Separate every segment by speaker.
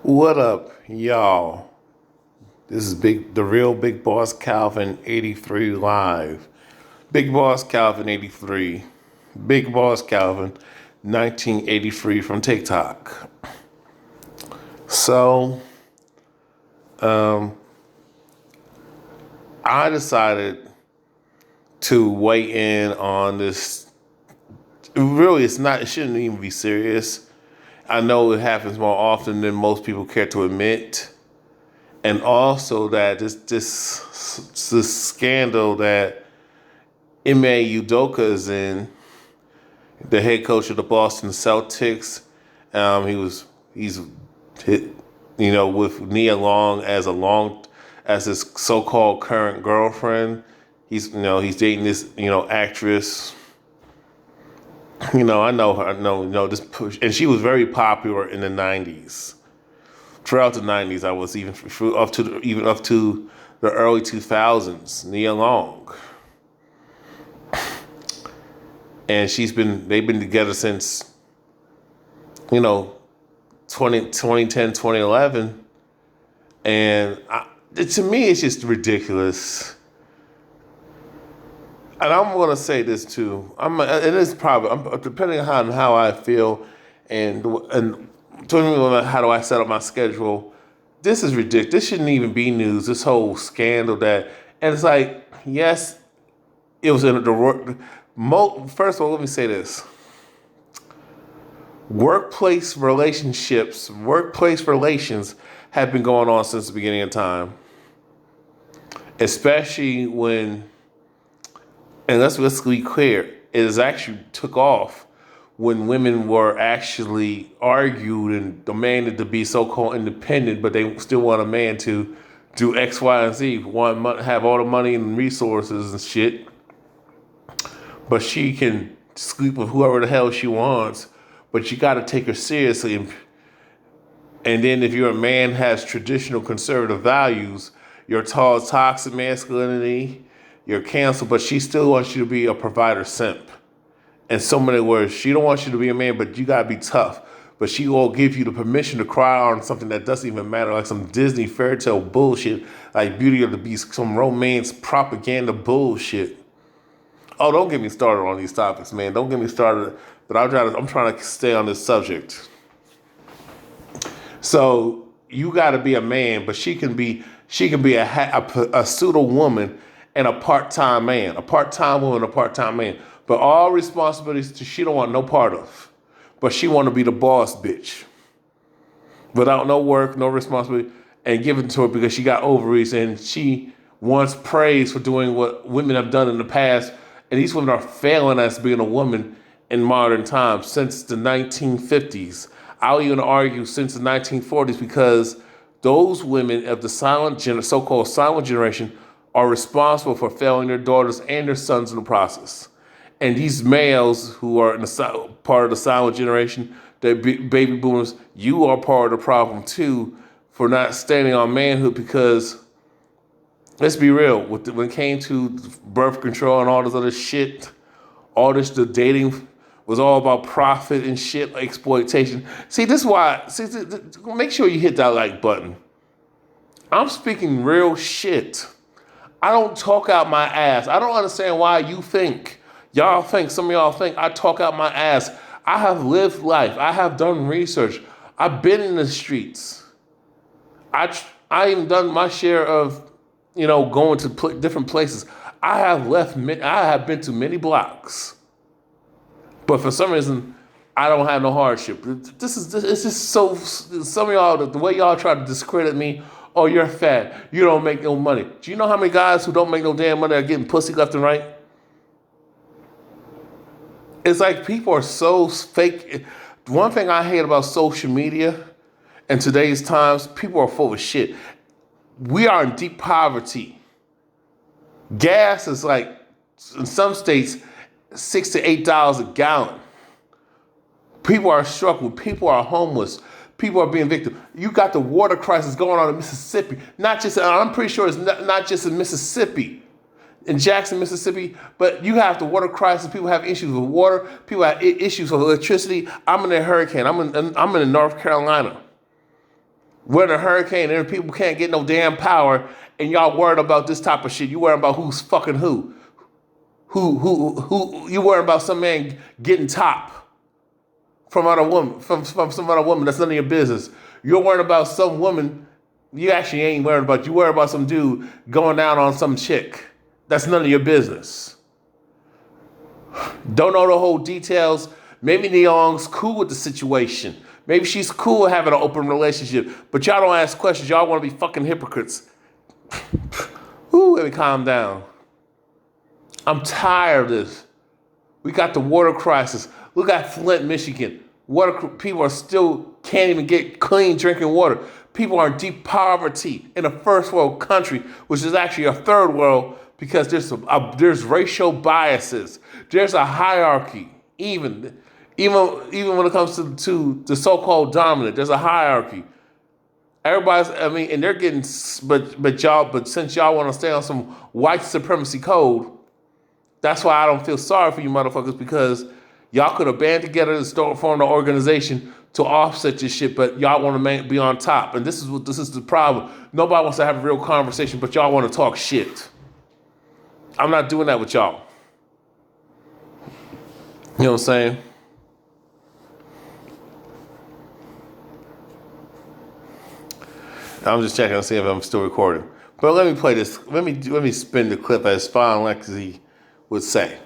Speaker 1: What up, y'all? This is the real Big Boss Calvin 83 live. Big Boss Calvin 83. Big Boss Calvin 1983 from TikTok. So, I decided to weigh in on this. Really, it shouldn't even be serious. I know it happens more often than most people care to admit. And also that this scandal that Ime Udoka is in, the head coach of the Boston Celtics. He's hit, with Nia Long as his so-called current girlfriend. He's dating this, actress. I know her. This push, and she was very popular in the '90s. Throughout the '90s, I was even up to the early 2000s. Nia Long, and they've been together since 2010, 2011, and to me, it's just ridiculous. And I'm going to say this too. It is probably depending on how I feel, and depending on how do I set up my schedule. This is ridiculous. This shouldn't even be news. This whole scandal and it's like, yes, it was in the first of all, let me say this: workplace relations have been going on since the beginning of time, especially when. And let's be clear, it has actually took off when women were actually argued and demanded to be so-called independent, but they still want a man to do X, Y, and Z, have all the money and resources and shit. But she can sleep with whoever the hell she wants, but you got to take her seriously. And then if you're a man has traditional conservative values, your toxic masculinity, you're canceled, but she still wants you to be a provider simp. In so many words, she don't want you to be a man, but you gotta be tough. But she will give you the permission to cry on something that doesn't even matter, like some Disney fairy tale bullshit, like Beauty of the Beast, some romance propaganda bullshit. Oh, don't get me started on these topics, man. Don't get me started. But I'm trying to stay on this subject. So you gotta be a man, but she can be a pseudo woman and a part-time man, a part-time woman, a part-time man. But all responsibilities she don't want no part of. But she want to be the boss bitch. Without no work, no responsibility, and give it to her because she got ovaries and she wants praise for doing what women have done in the past. And these women are failing as being a woman in modern times since the 1950s. I'll even argue since the 1940s because those women of the so-called silent generation are responsible for failing their daughters and their sons in the process. And these males who are in part of the silent generation, the baby boomers, you are part of the problem too for not standing on manhood because, let's be real, when it came to birth control and all this other shit, the dating was all about profit and shit, exploitation. See, this is why, make sure you hit that like button. I'm speaking real shit. I don't talk out my ass. I don't understand why some of y'all think I talk out my ass. I have lived life. I have done research. I've been in the streets. I even done my share of, going to different places. I have been to many blocks. But for some reason, I don't have no hardship. It's just so, some of y'all, the way y'all try to discredit me, oh, you're fat. You don't make no money. Do you know how many guys who don't make no damn money are getting pussy left and right? It's like people are so fake. One thing I hate about social media in today's times, people are full of shit. We are in deep poverty. Gas is like, in some states, $6 to $8 a gallon. People are struggling. People are homeless. People are being victims. You got the water crisis going on in Mississippi. I'm pretty sure it's not just in Mississippi. in Jackson, Mississippi, but you have the water crisis. People have issues with water. People have issues with electricity. I'm in a hurricane. I'm in North Carolina. We're in a hurricane and people can't get no damn power, and y'all worried about this type of shit. You worried about who's fucking who. Who you worried about some man getting top from other woman, from some other woman. That's none of your business. You're worried about some woman you actually ain't worried about. You worried about some dude going down on some chick. That's none of your business. Don't know the whole details. Maybe Neong's cool with the situation. Maybe she's cool with having an open relationship. But y'all don't ask questions. Y'all want to be fucking hypocrites. Ooh, let me calm down. I'm tired of this. We got the water crisis. Look at Flint, Michigan. People are still can't even get clean drinking water. People are in deep poverty in a first world country, which is actually a third world because there's racial biases. There's a hierarchy. Even when it comes to the so-called dominant, there's a hierarchy. And they're getting, but since y'all want to stay on some white supremacy code, that's why I don't feel sorry for you motherfuckers, because y'all could have band together and formed an organization to offset this shit, but y'all want to be on top. And this is the problem. Nobody wants to have a real conversation, but y'all want to talk shit. I'm not doing that with y'all. You know what I'm saying? I'm just checking to see if I'm still recording. But let me play this. Let me spin the clip as Fine Lexi would say.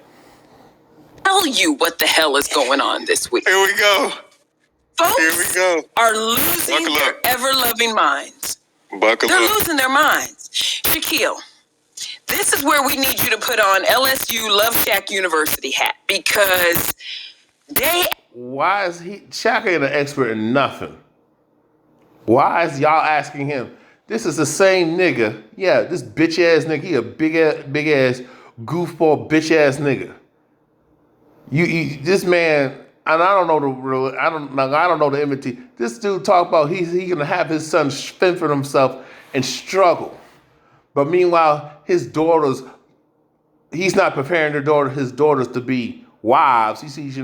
Speaker 2: Tell you what the hell is going on this week.
Speaker 3: Here we go.
Speaker 2: Folks
Speaker 3: Here we go.
Speaker 2: are losing
Speaker 3: Buckle
Speaker 2: their
Speaker 3: up.
Speaker 2: ever-loving minds.
Speaker 3: Buckle
Speaker 2: They're
Speaker 3: up.
Speaker 2: losing their minds. Shaquille, this is where we need you to put on LSU Love Shack University hat, because
Speaker 1: why is Shaq ain't an expert in nothing? Why is y'all asking him? This is the same nigga. Yeah, this bitch ass nigga. He a big ass goofball bitch ass nigga. This man, and I don't know the enmity. This dude talk about he gonna have his son fend for himself and struggle, but meanwhile his daughters, he's not preparing his daughters to be wives. He sees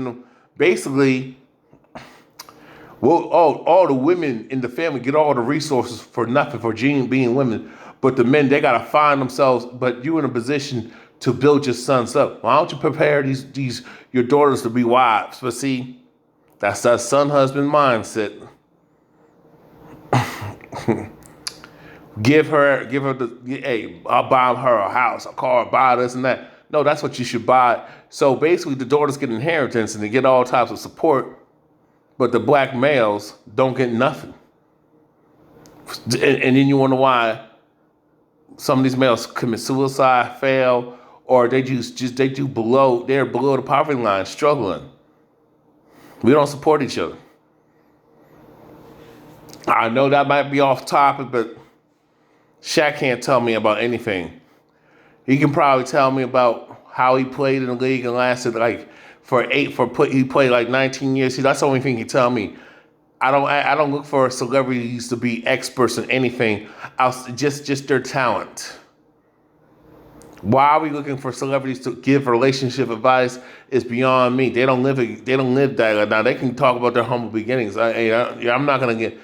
Speaker 1: basically. Well, all the women in the family get all the resources for nothing, for being women. But the men, they got to find themselves. But you in a position to build your sons up. Why don't you prepare your daughters to be wives? But see, that's that son-husband mindset. give her I'll buy her a house, a car, buy this and that. No, that's what you should buy. So basically, the daughters get inheritance and they get all types of support. But the black males don't get nothing. And then you wonder why some of these males commit suicide, fail, or they're below the poverty line, struggling. We don't support each other. I know that might be off topic, but Shaq can't tell me about anything. He can probably tell me about how he played in the league and lasted he played like 19 years. That's the only thing he can tell me. I don't look for celebrities to be experts in anything else, just their talent. Why are we looking for celebrities to give relationship advice is beyond me. They don't live that. Now they can talk about their humble beginnings. I'm not gonna get.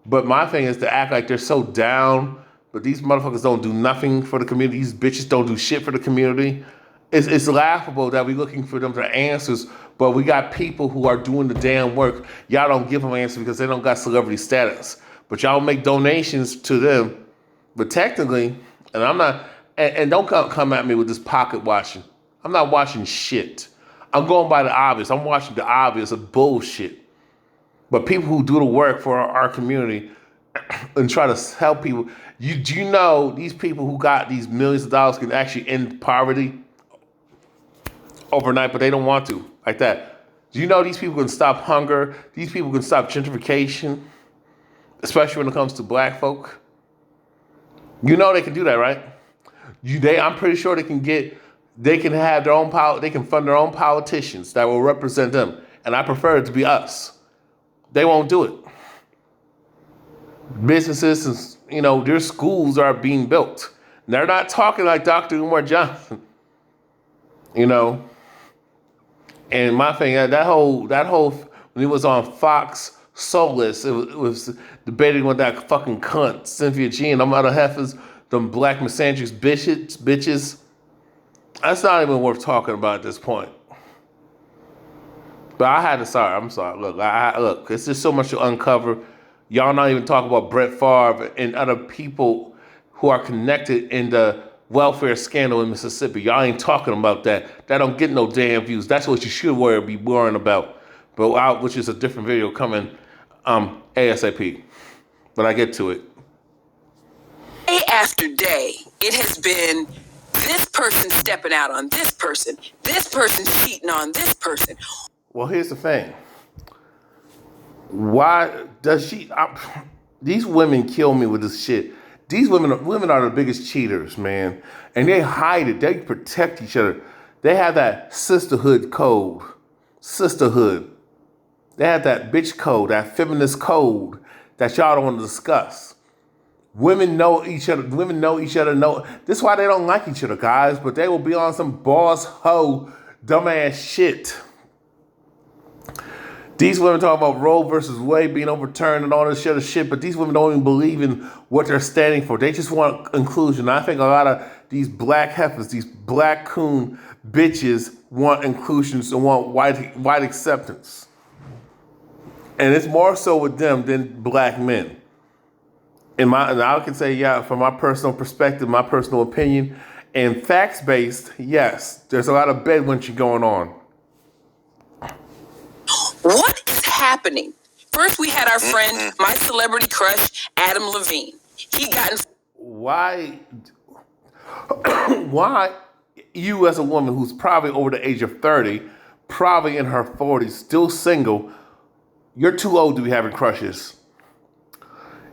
Speaker 1: But my thing is to act like they're so down. But these motherfuckers don't do nothing for the community. These bitches don't do shit for the community. It's laughable that we're looking for them for answers, but we got people who are doing the damn work. Y'all don't give them answers because they don't got celebrity status. But y'all make donations to them. But technically, and I'm not, and don't come at me with this pocket watching. I'm not watching shit. I'm going by the obvious. I'm watching the obvious of bullshit. But people who do the work for our community and try to help people, do you know these people who got these millions of dollars can actually end poverty overnight, but they don't want to, like that. Do you know these people can stop hunger? These people can stop gentrification, especially when it comes to black folk. You know they can do that, right? I'm pretty sure they can have their own power. They can fund their own politicians that will represent them, and I prefer it to be us. They won't do it. Businesses, their schools are being built. They're not talking like Dr. Umar Johnson, And my thing, that whole when he was on Fox soulless. It was debating with that fucking cunt, Cynthia G, and I'm out of heifers, them black misandrous bitches. That's not even worth talking about at this point. But I had to, I'm sorry. Look, look, it's just so much to uncover. Y'all not even talking about Brett Favre and other people who are connected in the welfare scandal in Mississippi. Y'all ain't talking about that. That don't get no damn views. That's what you should be worrying about. But which is a different video coming ASAP. But I get to it.
Speaker 2: Day after day, it has been this person stepping out on this person cheating on this person.
Speaker 1: Well, here's the thing. Why does she? These women kill me with this shit. These women are the biggest cheaters, man. And they hide it. They protect each other. They have that sisterhood code. Sisterhood. They have that bitch code, that feminist code that y'all don't want to discuss. Women know each other. Women know each other. This is why they don't like each other, guys. But they will be on some boss hoe, dumbass shit. These women talk about Roe versus Wade being overturned and all this other shit, but these women don't even believe in what they're standing for. They just want inclusion. I think a lot of these black heifers, these black coon bitches want inclusions and want white acceptance. And it's more so with them than black men. And I can say, yeah, from my personal perspective, my personal opinion, and facts-based, yes, there's a lot of bedwenching going on.
Speaker 2: What is happening? First, we had our friend, my celebrity crush, Adam Levine. He got in...
Speaker 1: Why you as a woman who's probably over the age of 30, probably in her 40s, still single, you're too old to be having crushes.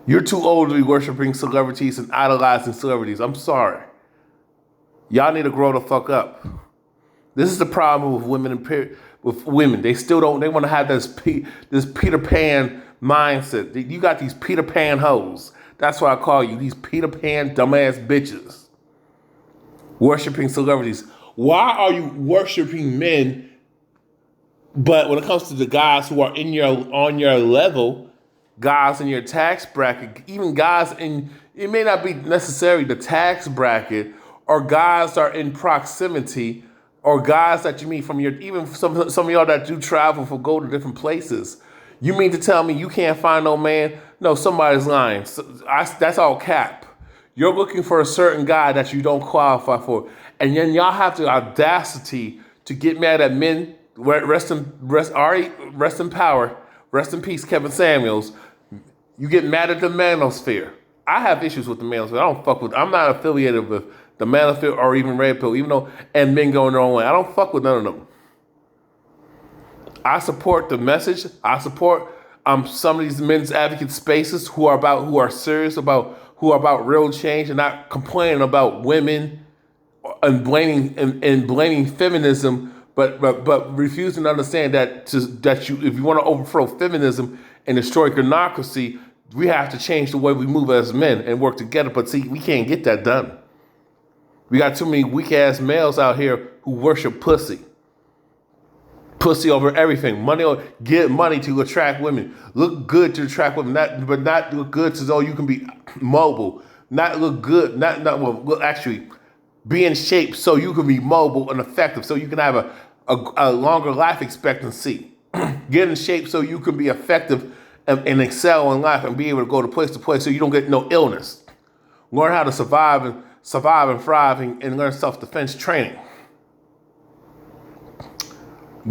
Speaker 1: You're too old to be worshiping celebrities and idolizing celebrities. I'm sorry. Y'all need to grow the fuck up. This is the problem with women with women. They still don't, they want to have this Peter Pan mindset. You got these Peter Pan hoes. That's what I call you, these Peter Pan dumbass bitches. Worshipping celebrities. Why are you worshiping men, but when it comes to the guys who are on your level, guys in your tax bracket, even guys in, it may not be necessarily the tax bracket, or guys are in proximity, or guys that you meet from even some of y'all that do travel go to different places. You mean to tell me you can't find no man? No, somebody's lying. That's all cap. You're looking for a certain guy that you don't qualify for. And then y'all have the audacity to get mad at men. Rest in power. Rest in peace, Kevin Samuels. You get mad at the Manosphere. I have issues with the Manosphere. I'm not affiliated with the Manosphere or even Red Pill, and men going their own way. I don't fuck with none of them. I support the message. I support some of these men's advocate spaces who are serious about real change and not complaining about women and blaming feminism, but refusing to understand that if you want to overthrow feminism and destroy democracy, we have to change the way we move as men and work together. But see, we can't get that done. We got too many weak-ass males out here who worship pussy. Pussy over everything. Get money to attract women. Look good to attract women, but not look good so you can be mobile. Not look good, actually be in shape so you can be mobile and effective, so you can have a longer life expectancy. Get in shape so you can be effective and excel in life and be able to go to place so you don't get no illness. Learn how to survive and thrive and learn self-defense training.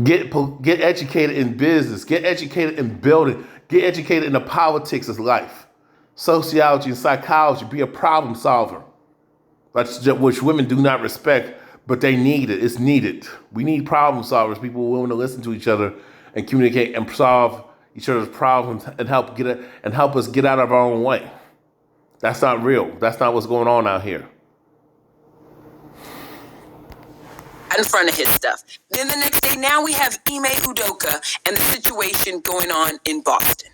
Speaker 1: Get educated in business. Get educated in building. Get educated in the politics of life. Sociology and psychology. Be a problem solver. Which women do not respect, but they need it. It's needed. We need problem solvers. People willing to listen to each other and communicate and solve each other's problems and help us get out of our own way. That's not real. That's not what's going on out here.
Speaker 2: In front of his stuff. Then the next day, now we have Ime Udoka and the situation going on in Boston.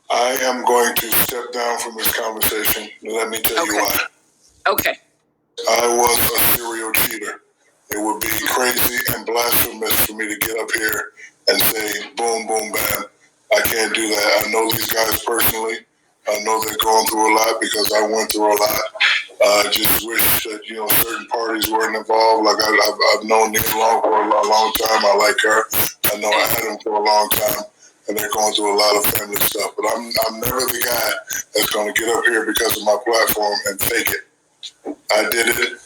Speaker 3: I am going to step down from this conversation. Let me tell you why.
Speaker 2: Okay.
Speaker 3: I was a serial cheater. It would be crazy and blasphemous for me to get up here and say, boom, boom, bam, I can't do that. I know these guys personally. I know they're going through a lot because I went through a lot. I just wish that, certain parties weren't involved. Like I've known Nia Long for a long time. I like her. I know Adam for a long time, and they're going through a lot of family stuff. But I'm never the guy that's going to get up here because of my platform and fake it. I did it.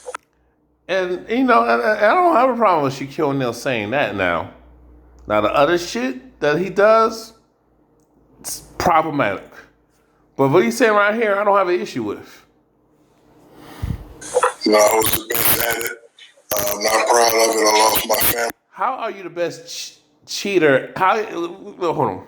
Speaker 1: And, I don't have a problem with Shaquille O'Neal saying that now. Now, the other shit that he does, it's problematic. But what he's saying right here, I don't have an issue with.
Speaker 3: I was the best at it. I'm not proud of it. I lost my family.
Speaker 1: How are you the best cheater? Hold on.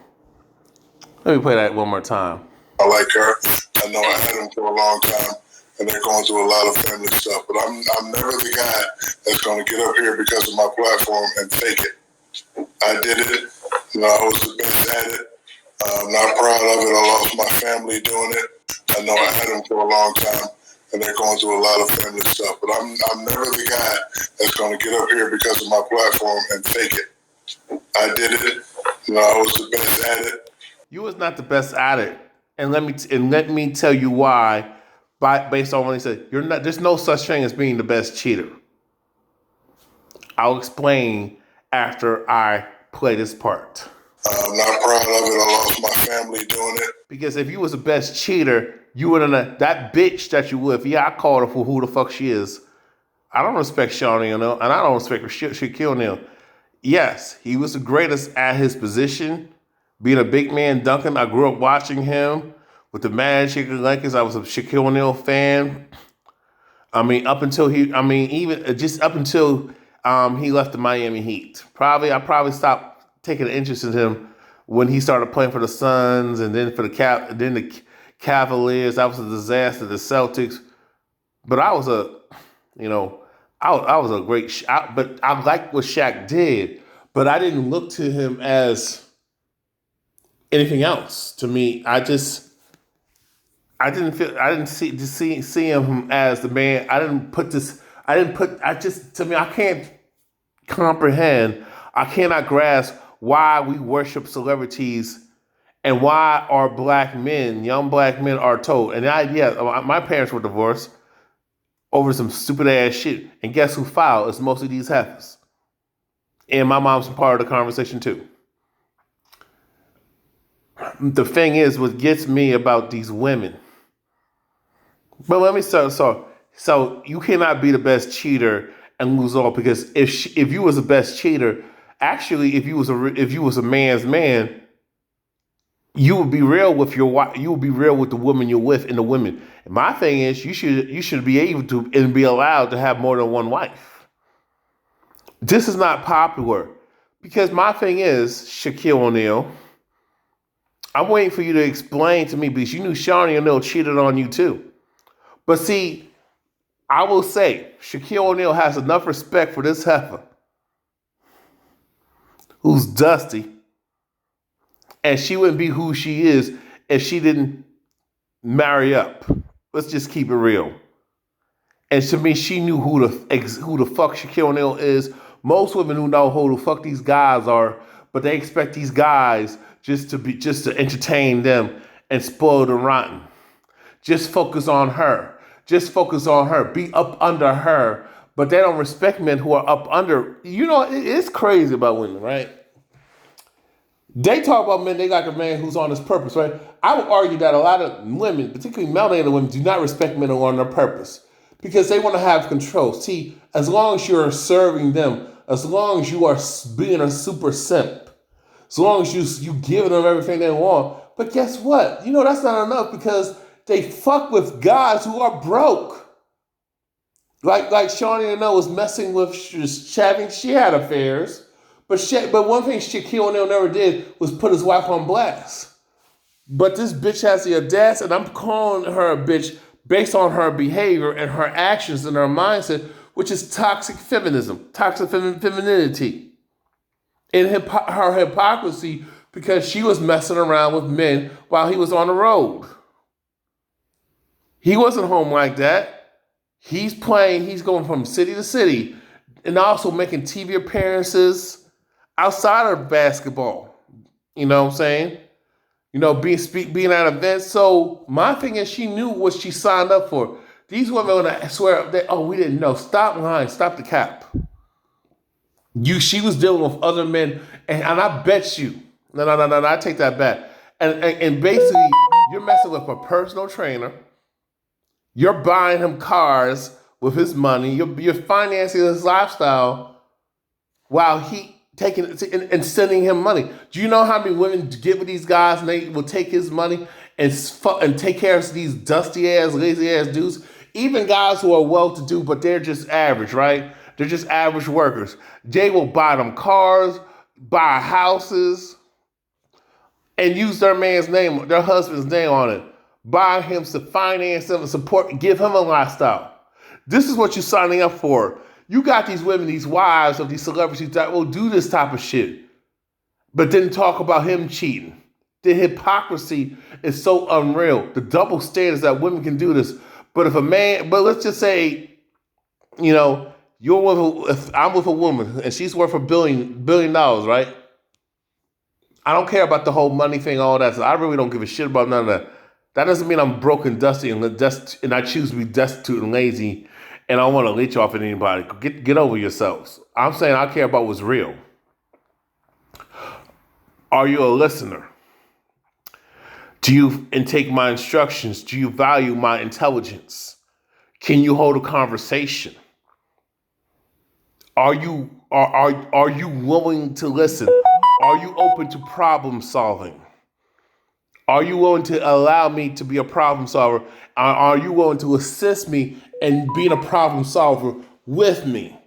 Speaker 1: Let me play that one more time.
Speaker 3: I like her. I know I had him for a long time, and they're going through a lot of family stuff. But I'm never the guy that's going to get up here because of my platform and fake it. I did it. I was the best at it. I'm not proud of it. I lost my family doing it. I know I had him for a long time, and they're going through a lot of family stuff. But I'm never the guy that's going to get up here because of my platform and fake it. I did it. I was the best at it.
Speaker 1: You was not the best at it, and let me tell you why. Based on what he said, you're not. There's no such thing as being the best cheater. I'll explain after I play this part.
Speaker 3: I'm not proud of it. I lost my family doing it.
Speaker 1: Because if you was the best cheater, you would have that bitch that you with. Yeah, I called her for who the fuck she is. I don't respect Shaquille O'Neal, and I don't respect Shaquille O'Neal. Yes, he was the greatest at his position, being a big man dunking. I grew up watching him with the Magic and Lakers. I was a Shaquille O'Neal fan. Up until he left the Miami Heat. I probably stopped taking an interest in him when he started playing for the Suns, and then for the Cavaliers. That was a disaster. The Celtics, but I was a great. But I liked what Shaq did, but I didn't look to him as anything else. To me, I didn't see him as the man. To me, I can't comprehend. I cannot grasp why we worship celebrities and why our young black men are told. And my parents were divorced over some stupid ass shit. And guess who filed? It's mostly these heifers. And my mom's part of the conversation too. The thing is, what gets me about these women. But let me start. So you cannot be the best cheater and lose all, because if you was the best cheater, actually, if you was a man's man, you would be real with your wife. You would be real with the woman you're with and the women. And my thing is, you should be able to and be allowed to have more than one wife. This is not popular, because my thing is, Shaquille O'Neal, I'm waiting for you to explain to me, because you knew Shaquille O'Neal cheated on you too. But see, I will say, Shaquille O'Neal has enough respect for this heifer, who's dusty, and she wouldn't be who she is if she didn't marry up. Let's just keep it real. And to me, she knew who the fuck Shaquille O'Neal is. Most women who know who the fuck these guys are, but they expect these guys just to entertain them and spoil the rotten. Just focus on her. Be up under her. But they don't respect men who are up under. It's crazy about women, right? They talk about men, they like a man who's on his purpose, right? I would argue that a lot of women, particularly melanated women, do not respect men who are on their purpose, because they want to have control. See, as long as you're serving them, as long as you are being a super simp, as long as you giving them everything they want. But guess what? That's not enough, because they fuck with guys who are broke. Like Shaquille O'Neal was messing with Shaq. She had affairs. But one thing Shaquille O'Neal never did was put his wife on blast. But this bitch has the audacity, and I'm calling her a bitch based on her behavior and her actions and her mindset, which is toxic feminism, toxic femininity. And her hypocrisy, because she was messing around with men while he was on the road. He wasn't home like that. He's going from city to city, and also making TV appearances outside of basketball. You know what I'm saying? being at events. So my thing is, she knew what she signed up for. These women, I swear, we didn't know. Stop lying. Stop the cap. She was dealing with other men, and I bet you, no, I take that back. And basically, you're messing with a personal trainer. You're buying him cars with his money. You're financing his lifestyle while he taking and sending him money. Do you know how many women get with these guys and they will take his money and take care of these dusty ass, lazy ass dudes? Even guys who are well-to-do, but they're just average, right? They're just average workers. They will buy them cars, buy houses, and use their man's name, their husband's name on it. Buy him to finance him and support, give him a lifestyle. This is what you're signing up for. You got these women, these wives of these celebrities that will do this type of shit, but then talk about him cheating. The hypocrisy is so unreal. The double standards that women can do this. But but let's just say, if I'm with a woman and she's worth $1 billion, right? I don't care about the whole money thing, all that. So I really don't give a shit about none of that. That doesn't mean I'm broke and dusty and I choose to be destitute and lazy and I don't want to leech off at anybody. Get over yourselves. I'm saying I care about what's real. Are you a listener? Do you intake my instructions? Do you value my intelligence? Can you hold a conversation? Are you willing to listen? Are you open to problem solving? Are you willing to allow me to be a problem solver? Are you willing to assist me in being a problem solver with me?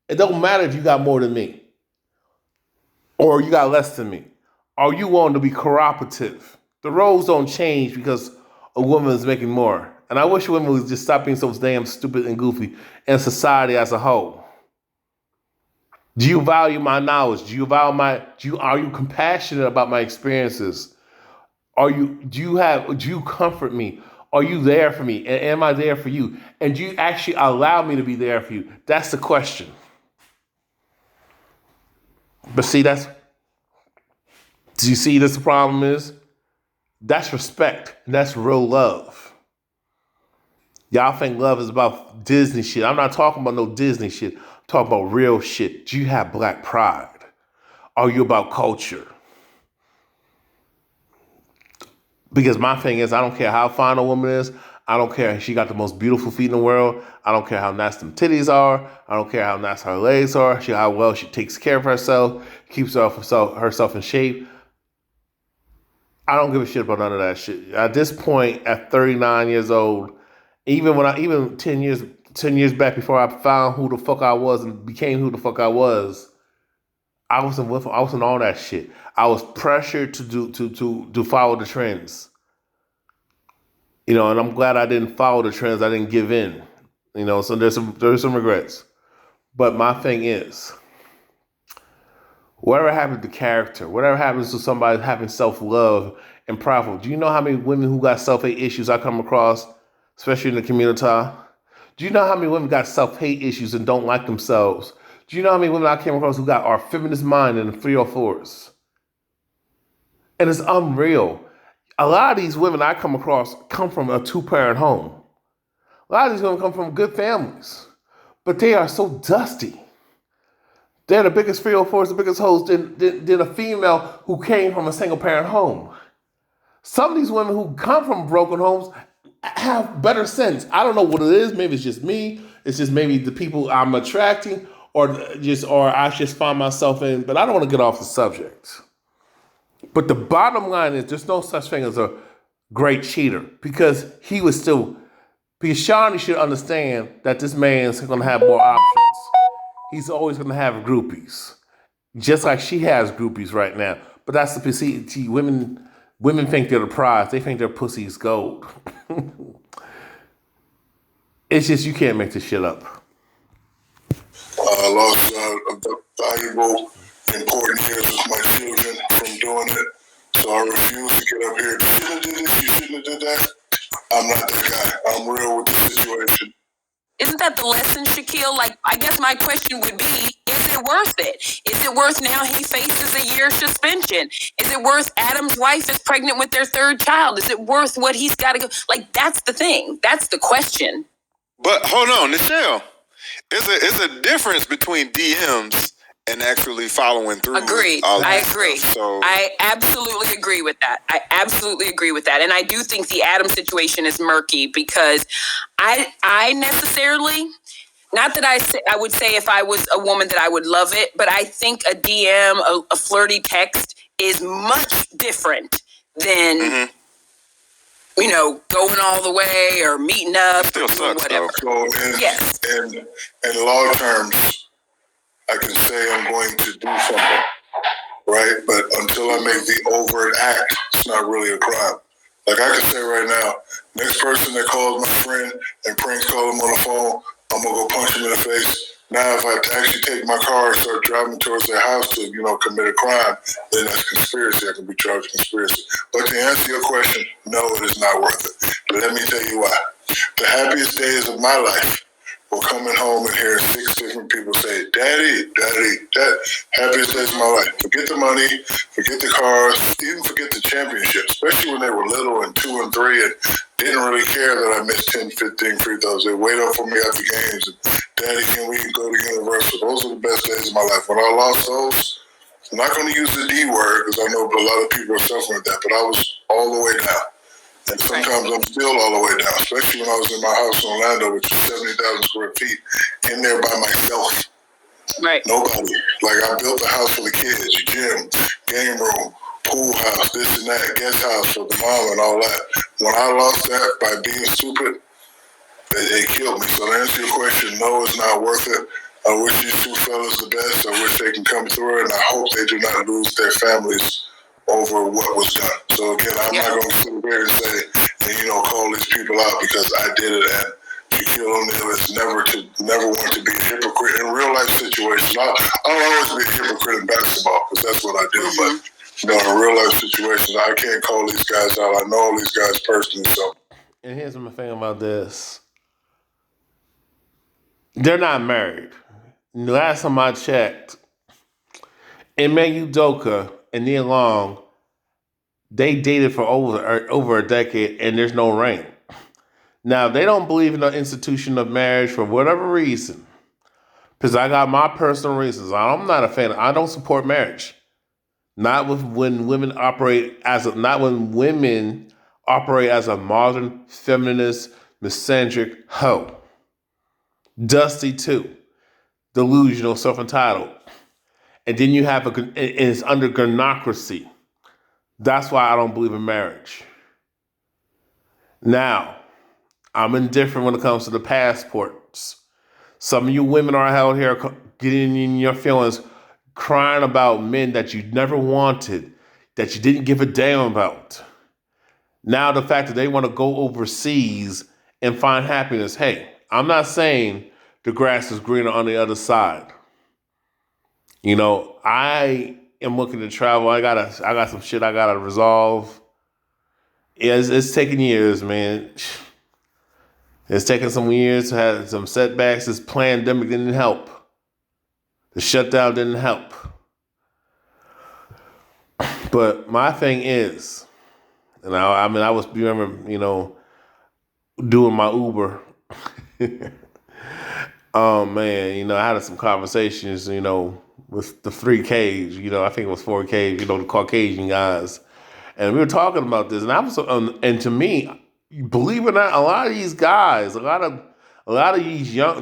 Speaker 1: It don't matter if you got more than me or you got less than me. Are you willing to be cooperative? The roles don't change because a woman is making more. And I wish women would just stop being so damn stupid and goofy in society as a whole. Do you value my knowledge? Are you compassionate about my experiences? Do you comfort me? Are you there for me? And am I there for you? And do you actually allow me to be there for you? That's the question. But see, do you see this the problem is? That's respect. And that's real love. Y'all think love is about Disney shit. I'm not talking about no Disney shit. I'm talking about real shit. Do you have black pride? Are you about culture? Because my thing is, I don't care how fine a woman is. I don't care if she got the most beautiful feet in the world. I don't care how nice them titties are. I don't care how nice her legs are. How well she takes care of herself, keeps herself in shape. I don't give a shit about none of that shit. At this point, at 39 years old, even 10 years back before I found who the fuck I was and became who the fuck I was, I wasn't on that shit. I was pressured to follow the trends. And I'm glad I didn't follow the trends. I didn't give in. So there's some regrets. But my thing is, whatever happens to character, whatever happens to somebody having self-love and prideful, do you know how many women who got self-hate issues I come across, especially in the community? Do you know how many women got self-hate issues and don't like themselves? Do you know how many women I came across who got our feminist mind in the 304s? And it's unreal. A lot of these women I come across come from a two-parent home. A lot of these women come from good families. But they are so dusty. They're the biggest 304s, the biggest hoes than a female who came from a single-parent home. Some of these women who come from broken homes have better sense. I don't know what it is. Maybe it's just me. It's just maybe the people I'm attracting or I just find myself in. But I don't want to get off the subject. But the bottom line is there's no such thing as a great cheater because Shawnee should understand that this man's going to have more options. He's always going to have groupies, just like she has groupies right now. But that's the see, women think they're the prize. They think their pussy is gold. It's just you can't make this shit up.
Speaker 3: I lost valuable, important years with my children from doing it, so I refuse to get up here. You shouldn't have did this. You shouldn't have did that. I'm not that guy. I'm real with the situation.
Speaker 2: Isn't that the lesson, Shaquille? I guess my question would be, is it it worth it? Is it worth now he faces a year suspension? Is it worth Adam's wife is pregnant with their third child? Is it worth what he's got to go? Like, that's the thing. That's the question.
Speaker 4: But hold on, Nichelle. It's a difference between DMs and actually following through.
Speaker 2: Agreed. I agree. So I absolutely agree with that. And I do think the Adam situation is murky because I necessarily, not that I would say if I was a woman that I would love it, but I think a DM, a flirty text is much different than, going all the way or meeting up
Speaker 4: still
Speaker 2: or
Speaker 4: sucks,
Speaker 2: whatever.
Speaker 3: So
Speaker 2: Yes.
Speaker 3: in law terms, I can say I'm going to do something, right? But until I make the overt act, it's not really a crime. Like I can say right now, next person that calls my friend and pranks call him on the phone, I'm going to go punch him in the face. Now, if I actually take my car and start driving towards their house to, commit a crime, then that's conspiracy. I can be charged with conspiracy. But to answer your question, no, it is not worth it. But let me tell you why. The happiest days of my life were coming home and hearing 6 different people say, Daddy, happiest days of my life. Forget the money, forget the cars, even forget the championship, especially when they were little and 2 and 3 and didn't really care that I missed 10, 15 free throws. They wait up for me after games and, Daddy, can we go to Universal? Those are the best days of my life. When I lost those, I'm not going to use the D word because I know a lot of people are suffering with that, but I was all the way down. And sometimes I'm still all the way down, especially when I was in my house in Orlando, which is 70,000 square feet, in there by myself.
Speaker 2: Right.
Speaker 3: Nobody. Like, I built a house for the kids, a gym, game room, pool house, this and that, guest house for the mom and all that. When I lost that by being stupid, it killed me. So to answer your question, no, it's not worth it. I wish these 2 fellas the best. I wish they can come through it, and I hope they do not lose their families over what was done. So again, I'm not going to sit here and say, and call these people out because I did it. And Shaquille O'Neal is never want to be a hypocrite in real life situations. I'll always be a hypocrite in basketball because that's what I do. But in real life situations, I can't call these guys out. I know all these guys personally. So,
Speaker 1: and here's my thing about this: they're not married. Last time I checked, Ime Udoka and Nia Long, they dated for over a decade, and there's no ring. Now, they don't believe in the institution of marriage for whatever reason, because I got my personal reasons. I'm not a fan. I don't support marriage. Not when women operate as a modern, feminist, misandric hoe. Dusty too. Delusional, self-entitled. And then you have it's under gynocracy. That's why I don't believe in marriage. Now, I'm indifferent when it comes to the passports. Some of you women are out here getting in your feelings, crying about men that you never wanted, that you didn't give a damn about. Now the fact that they want to go overseas and find happiness. Hey, I'm not saying the grass is greener on the other side. I am looking to travel. I got some shit I gotta resolve. It's taking years, man. It's taken some years to have some setbacks. This pandemic didn't help. The shutdown didn't help. But my thing is, and I remember, doing my Uber. Oh man, I had some conversations, with the 3Ks, I think it was 4Ks, the Caucasian guys. And we were talking about this, and and to me, believe it or not, a lot of these guys, a lot of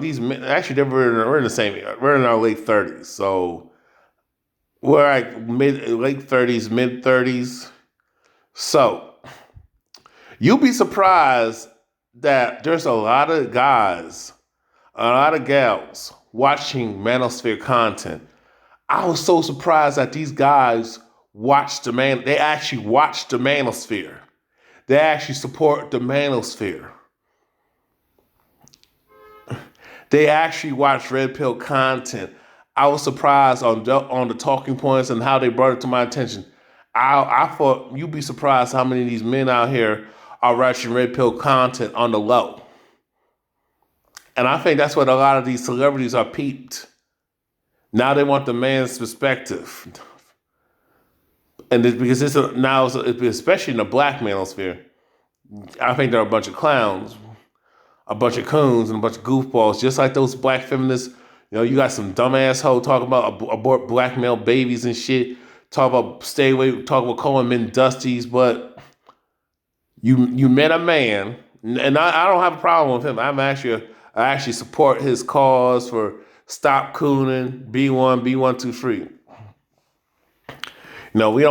Speaker 1: these men, actually, we're in the same, we're in our late 30s. So we're like late 30s, mid 30s. So you'll be surprised that there's a lot of guys, a lot of gals watching Manosphere content. I was so surprised that these guys they actually watch the Manosphere. They actually support the Manosphere. They actually watch Red Pill content. I was surprised on the talking points and how they brought it to my attention. I thought you'd be surprised how many of these men out here are watching Red Pill content on the low. And I think that's what a lot of these celebrities are peeped. Now they want the man's perspective. And because especially in the black manosphere, I think there are a bunch of clowns, a bunch of coons, and a bunch of goofballs, just like those black feminists. You got some dumb asshole talking about abort black male babies and shit. Talk about stay away, talk about calling men dusties, but you met a man, and I don't have a problem with him. I actually support his cause for stop cooning, B1, B123. We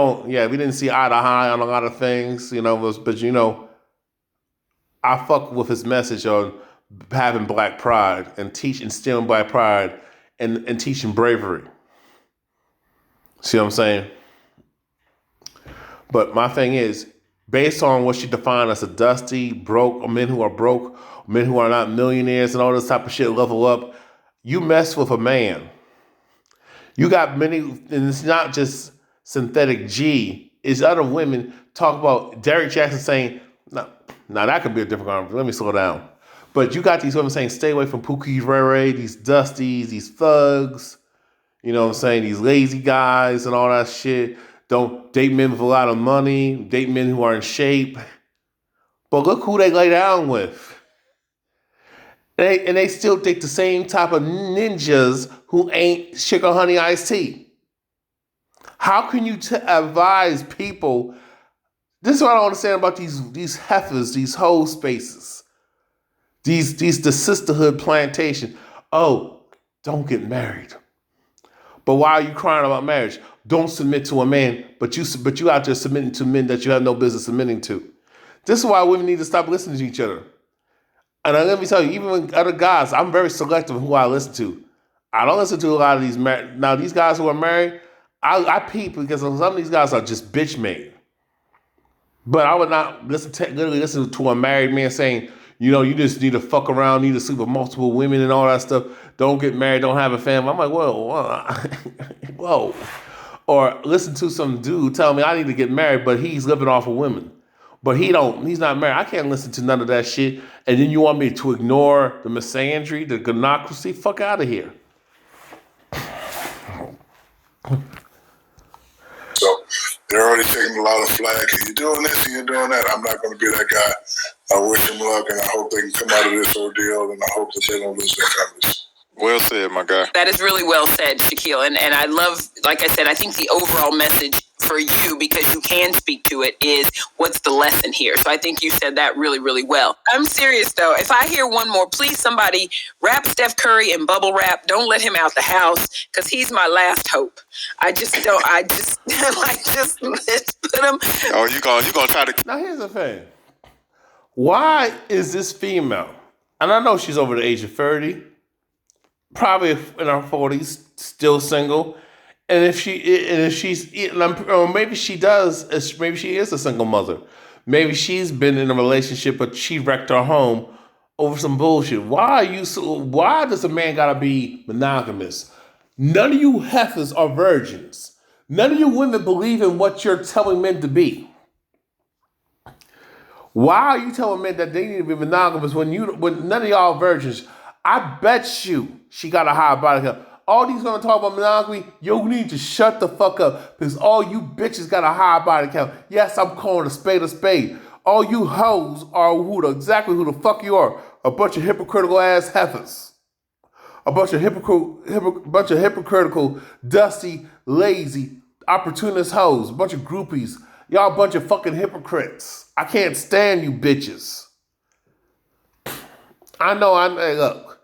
Speaker 1: didn't see eye to eye on a lot of things, but I fuck with his message on having black pride and instilling black pride and teaching bravery. See what I'm saying? But my thing is, based on what she defined as a dusty, broke, or men who are broke, men who are not millionaires and all this type of shit level up, you mess with a man. You got many, and it's not just synthetic G, it's other women talk about Derrick Jackson saying, no, that could be a different conversation. Let me slow down. But you got these women saying, stay away from Pookie Ray, these dusties, these thugs, these lazy guys and all that shit. Don't date men with a lot of money, date men who are in shape. But look who they lay down with. And they still date the same type of ninjas who ain't sugar honey iced tea. How can you advise people? This is what I don't understand about these heifers, these whole spaces, the sisterhood plantation. Oh, don't get married. But why are you crying about marriage? Don't submit to a man, but you out there submitting to men that you have no business submitting to. This is why women need to stop listening to each other. And let me tell you, even with other guys, I'm very selective who I listen to. I don't listen to a lot of these married. Now, these guys who are married, I peep because some of these guys are just bitch made. But I would not literally listen to a married man saying, you just need to fuck around, need to sleep with multiple women and all that stuff. Don't get married, don't have a family. I'm like, whoa. Or listen to some dude tell me I need to get married, but he's living off of women. But he's not married. I can't listen to none of that shit. And then you want me to ignore the misandry, the gynocracy? Fuck out of here.
Speaker 3: So they're already taking a lot of flack. And you're doing this and you're doing that. I'm not going to be that guy. I wish them luck, and I hope they can come out of this ordeal, and I hope that they don't lose their families.
Speaker 4: Well said, my guy.
Speaker 2: That is really well said, Shaquille. And I love, like I said, I think the overall message for you, because you can speak to it, is what's the lesson here? So I think you said that really, really well. I'm serious, though. If I hear one more, please somebody wrap Steph Curry in bubble wrap. Don't let him out the house, because he's my last hope. Let's put him.
Speaker 4: Oh, you gonna try to...
Speaker 1: Now, here's the thing. Why is this female, and I know she's over the age of 30, probably in her 40s, still single, and maybe she is a single mother. Maybe she's been in a relationship, but she wrecked her home over some bullshit. Why does a man gotta be monogamous? None of you heifers are virgins. None of you women believe in what you're telling men to be. Why are you telling men that they need to be monogamous when none of y'all are virgins? I bet you she got a high body count. All these gonna talk about monogamy, you need to shut the fuck up, because all you bitches got a high body count. Yes, I'm calling a spade. All you hoes are exactly who the fuck you are. A bunch of hypocritical ass heifers. A bunch of hypocritical, dusty, lazy, opportunist hoes. A bunch of groupies. Y'all a bunch of fucking hypocrites. I can't stand you bitches. Look,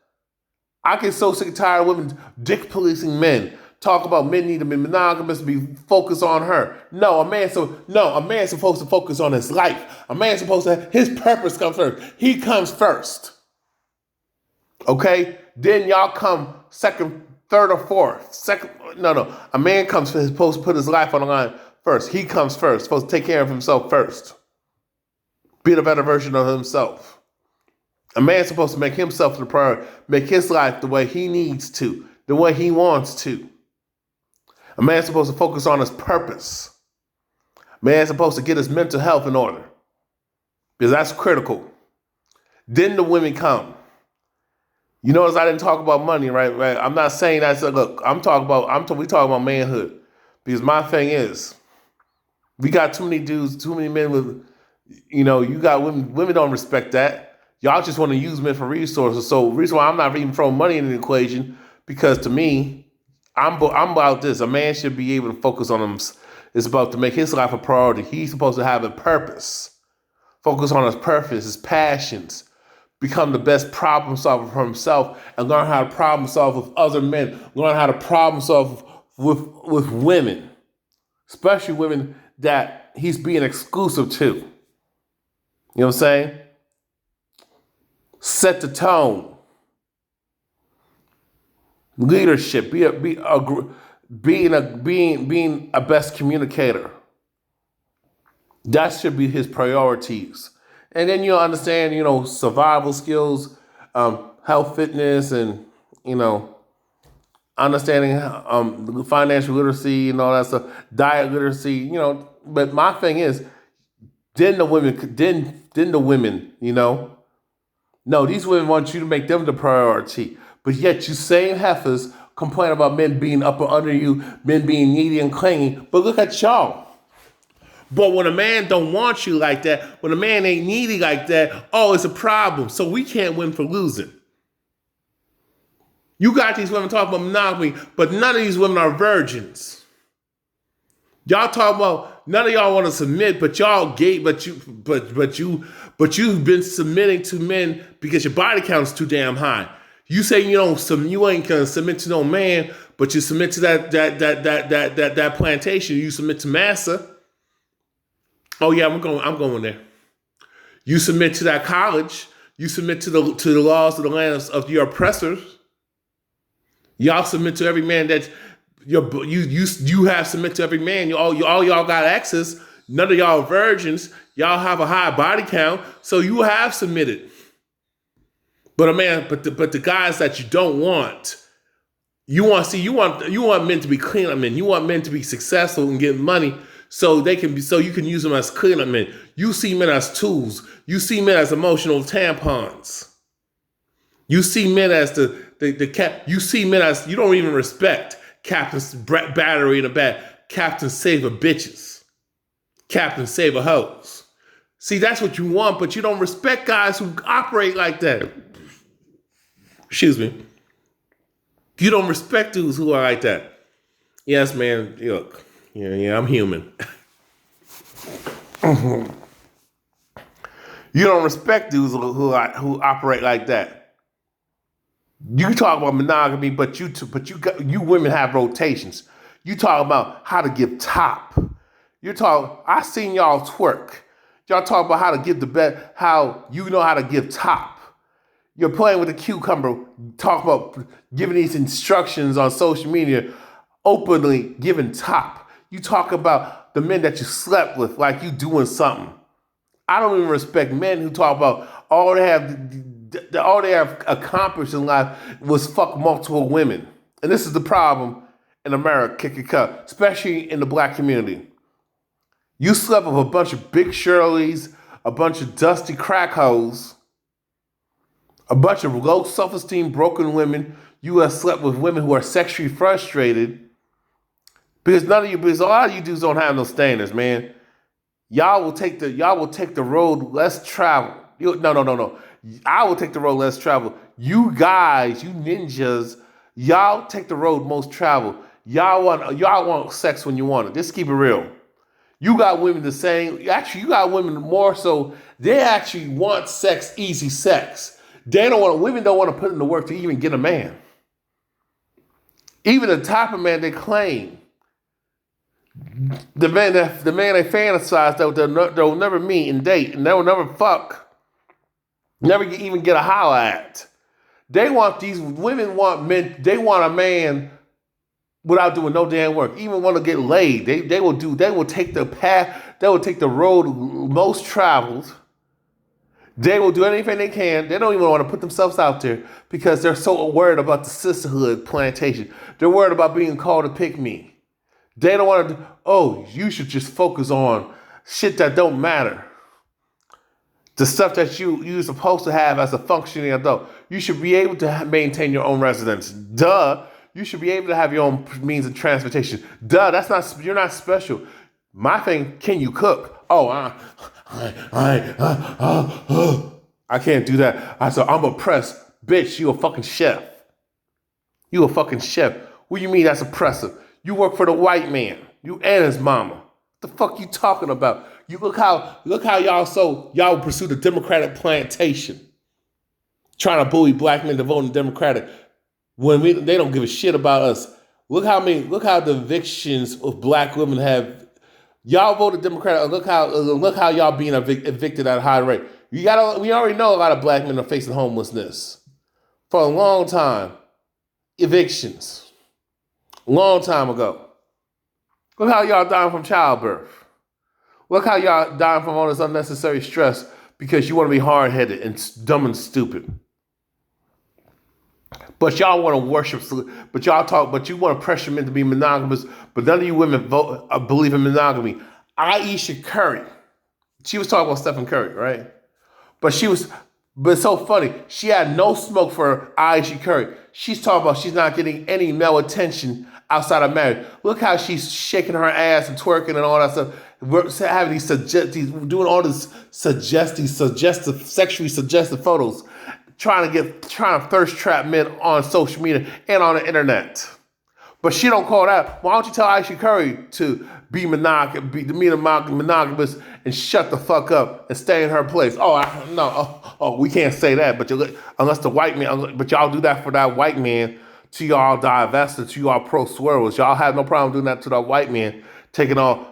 Speaker 1: I get so sick and tired of women dick policing men. Talk about men need to be monogamous, be focused on her. No, a man's supposed to focus on his life. A man's supposed to, his purpose comes first. He comes first. Okay? Then y'all come second, third, or fourth. A man comes first, supposed to put his life on the line first. He comes first, supposed to take care of himself first. Be the better version of himself. A man's supposed to make himself the priority, make his life the way he needs to, the way he wants to. A man's supposed to focus on his purpose. A man's supposed to get his mental health in order, because that's critical. Then the women come. You notice I didn't talk about money, right? Right. I'm not saying that. So look, we talking about manhood, because my thing is, we got too many dudes, too many men with, you got women. Women don't respect that. Y'all just want to use men for resources. So the reason why I'm not even throwing money in the equation, because to me, I'm about this. A man should be able to focus on him. It's about to make his life a priority. He's supposed to have a purpose. Focus on his purpose, his passions. Become the best problem solver for himself, and learn how to problem solve with other men. Learn how to problem solve with women, especially women that he's being exclusive to. You know what I'm saying? Set the tone. Leadership. Being a best communicator. That should be his priorities. And then you'll understand, survival skills, health, fitness, and, understanding financial literacy and all that stuff, diet literacy, But my thing is, then the women, no, these women want you to make them the priority. But yet you same heifers complain about men being up or under you, men being needy and clingy. But look at y'all. But when a man don't want you like that, when a man ain't needy like that, it's a problem. So we can't win for losing. You got these women talking about monogamy, but none of these women are virgins. Y'all talk about none of y'all want to submit, but y'all gay, but you've been submitting to men because your body count is too damn high. You say you ain't gonna submit to no man, but you submit to that plantation. You submit to massa. Oh yeah, I'm going there. You submit to that college. You submit to the laws of the land of your oppressors. Y'all submit to every man that you have submit to every man. All y'all got access. None of y'all are virgins. Y'all have a high body count, so you have submitted. But the guys that you don't want, you want men to be clean-up men. You want men to be successful and get money. So you can use them as cleanup men. You see men as tools. You see men as emotional tampons. You see men as the cap. You see men as you don't even respect. Captain's battery in the back. Captain Saver bitches. Captain Saver hoes. See, that's what you want, but you don't respect guys who operate like that. Excuse me. You don't respect dudes who are like that. Yes, man. Look. Yeah, I'm human. You don't respect dudes who operate like that. You talk about monogamy, but you women have rotations. You talk about how to give top. I seen y'all twerk. Y'all talk about how to give the best, how you know how to give top. You're playing with a cucumber, talk about giving these instructions on social media, openly giving top. You talk about the men that you slept with like you doing something. I don't even respect men who talk about all they have accomplished in life was fuck multiple women. And this is the problem in America, kick it cut, especially in the black community. You slept with a bunch of big Shirleys, a bunch of dusty crack hoes, a bunch of low self-esteem, broken women. You have slept with women who are sexually frustrated. Because a lot of you dudes don't have no standards, man. Y'all will take the road less traveled. No. I will take the road less traveled. You guys, you ninjas, y'all take the road most traveled. Y'all want sex when you want it. Just keep it real. You got women the same. Actually, you got women more so. They actually want sex, easy sex. Women don't want to put in the work to even get a man. Even the type of man they claim. The man they fantasize that they'll never meet and date, and they'll never fuck, never even get a holler at. Women want men. They want a man without doing no damn work. Even want to get laid. They will take the path. They will take the road most traveled. They will do anything they can. They don't even want to put themselves out there because they're so worried about the sisterhood plantation. They're worried about being called a pick me. They don't want to, you should just focus on shit that don't matter. the stuff that you're supposed to have as a functioning adult. You should be able to maintain your own residence. Duh. You should be able to have your own means of transportation. Duh. You're not special. My thing, can you cook? Oh, I can't do that. I said, I'm oppressed. Bitch, you a fucking chef. You a fucking chef. What do you mean that's oppressive? You work for the white man. You and his mama. What the fuck you talking about? You look how y'all pursue the Democratic plantation. Trying to bully black men to vote in Democratic when they don't give a shit about us. Look how the evictions of black women have. Y'all voted Democratic. Look how y'all being evicted at a high rate. We already know a lot of black men are facing homelessness for a long time. Evictions. Long time ago. Look how y'all dying from childbirth. Look how y'all dying from all this unnecessary stress because you want to be hard-headed and dumb and stupid. But y'all want to worship, but you want to pressure men to be monogamous, but none of you women believe in monogamy. Aisha Curry, she was talking about Stephen Curry, right? But it's so funny. She had no smoke for Aisha Curry. She's talking about she's not getting any male attention outside of marriage. Look how she's shaking her ass and twerking and all that stuff. We're having doing all this sexually suggestive photos, trying to thirst trap men on social media and on the internet. But she don't call that. Why don't you tell Aisha Curry to be monogamous and shut the fuck up and stay in her place? We can't say that. But unless the white man, but y'all do that for that white man. To y'all divested, to y'all pro-swirlers. Y'all have no problem doing that to that white man, taking all.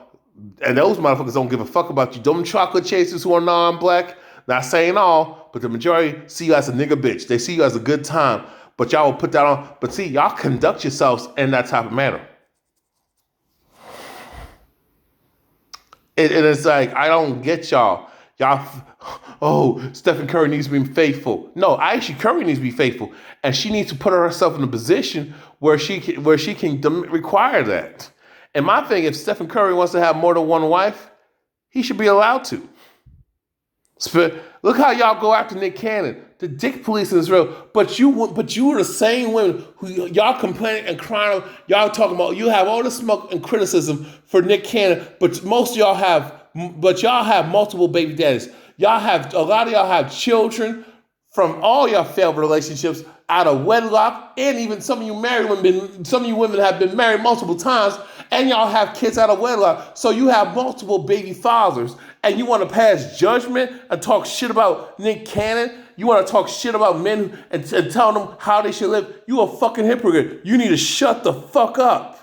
Speaker 1: And those motherfuckers don't give a fuck about you. Them chocolate chasers who are non-black, not saying all, but the majority see you as a nigga bitch. They see you as a good time. But y'all will put that on. But see, y'all conduct yourselves in that type of manner. And it's like, I don't get y'all. Stephen Curry needs to be faithful. No, Aisha Curry needs to be faithful. And she needs to put herself in a position where she can require that. And my thing, if Stephen Curry wants to have more than one wife, he should be allowed to. Look how y'all go after Nick Cannon. The dick police is real. But you were the same women who y'all complaining and crying. Y'all talking about you have all the smoke and criticism for Nick Cannon, but y'all have multiple baby daddies. A lot of y'all have children from all your failed relationships out of wedlock, and even some of you women have been married multiple times, and y'all have kids out of wedlock. So you have multiple baby fathers, and you want to pass judgment and talk shit about Nick Cannon. You want to talk shit about men and tell them how they should live. You a fucking hypocrite. You need to shut the fuck up.